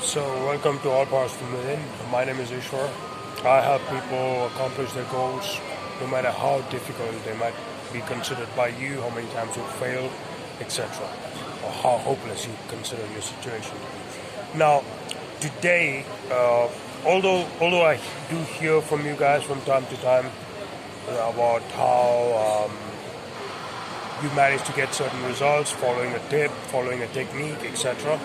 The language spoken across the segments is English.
So, welcome to All Powers from Within. My name is Ishwar. I help people accomplish their goals, no matter how difficult they might be considered by you, how many times you failed, etc., or how hopeless you consider your situation to be. Now, today, although I do hear from you guys from time to time about how you manage to get certain results following a tip, following a technique, etc.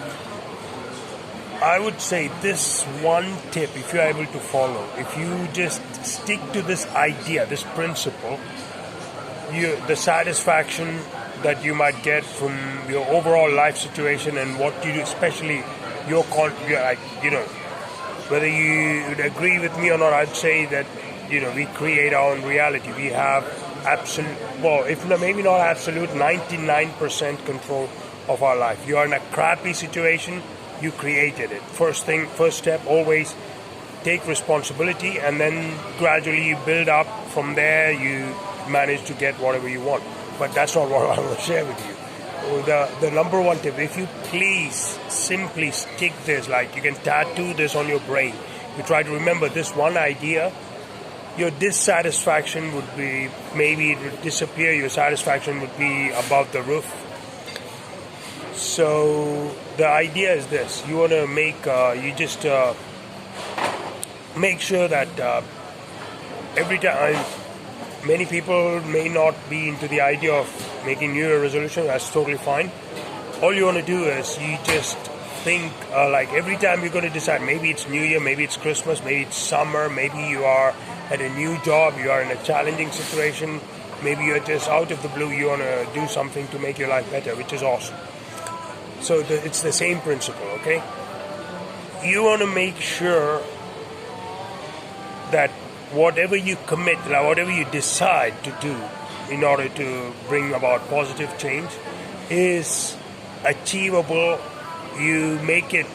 I would say this one tip, if you're able to follow, if you just stick to this idea, this principle, the satisfaction that you might get from your overall life situation and what you do, especially whether you would agree with me or not, I'd say that, we create our own reality. We have maybe not absolute, 99% control of our life. You are in a crappy situation, you created it. First step, always take responsibility, and then gradually you build up. From there, you manage to get whatever you want. But that's not what I want to share with you. The number one tip, if you please simply stick this, like you can tattoo this on your brain. You try to remember this one idea, your dissatisfaction would be, maybe it would disappear, your satisfaction would be above the roof. So the idea is this: you want to make sure that every time, many people may not be into the idea of making New Year resolution. That's totally fine. All you want to do is you just think like every time you're going to decide, maybe it's New Year, maybe it's Christmas, maybe it's summer, maybe you are at a new job, you are in a challenging situation, maybe you're just out of the blue, you want to do something to make your life better, which is awesome. So it's the same principle, okay? You want to make sure that whatever you commit, like whatever you decide to do in order to bring about positive change is achievable. You make it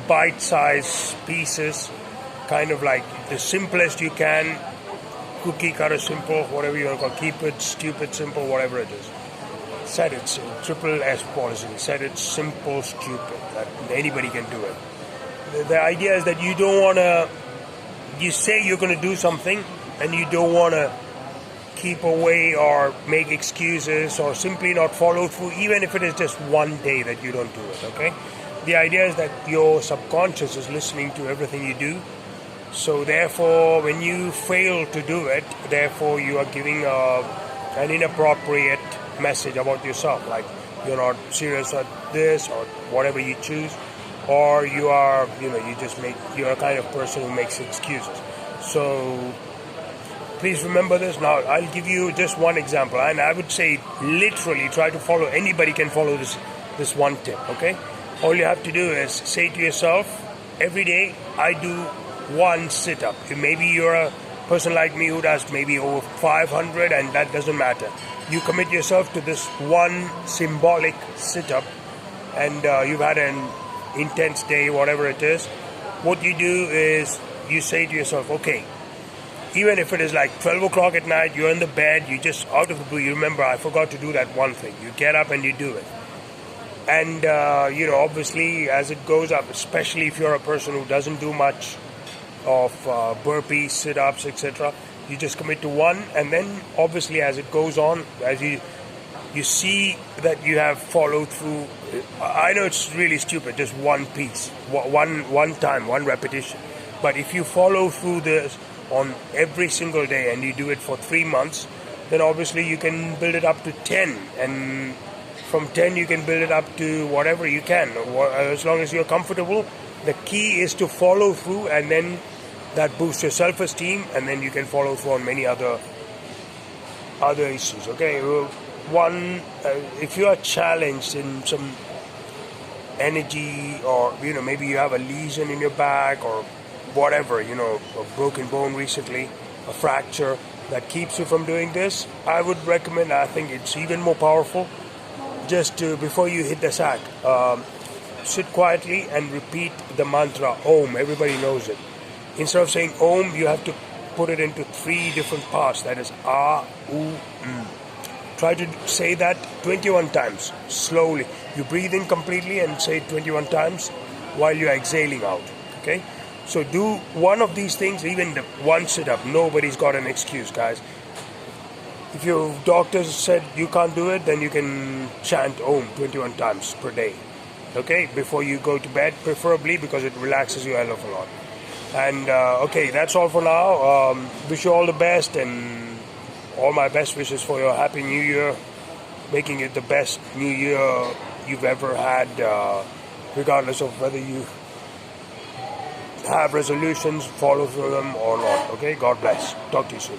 bite-sized pieces, kind of like the simplest you can, cookie cutter simple, whatever you want to call it, keep it stupid simple, whatever it is. Set it, triple S policy, set it simple, stupid, that anybody can do it. The idea is that you don't want to, you say you're going to do something and you don't want to keep away or make excuses or simply not follow through, even if it is just one day that you don't do it, okay? The idea is that your subconscious is listening to everything you do. So therefore, when you fail to do it, therefore you are giving an inappropriate message about yourself, like you're not serious at this or whatever you choose, or you are, you're a kind of person who makes excuses. So please remember this. Now, I'll give you just one example, and I would say literally try to follow. Anybody can follow this one tip, okay? All you have to do is say to yourself, every day I do one sit-up. Maybe you're a person like me who does maybe over 500, and that doesn't matter. You commit yourself to this one symbolic sit-up, and you've had an intense day, whatever it is. What you do is you say to yourself, okay, even if it is like 12 o'clock at night, you're in the bed, you just out of the blue, you remember, I forgot to do that one thing. You get up and you do it. And, obviously, as it goes up, especially if you're a person who doesn't do much of burpees, sit-ups, etc., you just commit to one, and then, obviously, as it goes on, as you see that you have followed through. I know it's really stupid, just one piece, one time, one repetition. But if you follow through this on every single day and you do it for 3 months, then obviously you can build it up to 10, and from 10 you can build it up to whatever you can, as long as you're comfortable. The key is to follow through, and then that boosts your self-esteem, and then you can follow through on many other issues, okay? One, if you are challenged in some energy, or maybe you have a lesion in your back or whatever, a broken bone recently, a fracture that keeps you from doing this, I would recommend, I think it's even more powerful, just to, before you hit the sack, sit quietly and repeat the mantra Om. Everybody knows it. Instead of saying Om, you have to put it into 3 different parts. That is A, U, Try to say that 21 times, slowly. You breathe in completely and say it 21 times. while you're exhaling out. Okay, so do one of these things, even the one sit-up. Nobody's got an excuse, guys. If your doctor said you can't do it, then you can chant Om 21 times per day. Okay, before you go to bed, preferably, because it relaxes you a hell of a lot. And okay, that's all for now. Wish you all the best, and all my best wishes for your happy new year, making it the best new year you've ever had, regardless of whether you have resolutions, follow through them or not. Okay, God bless. Talk to you soon.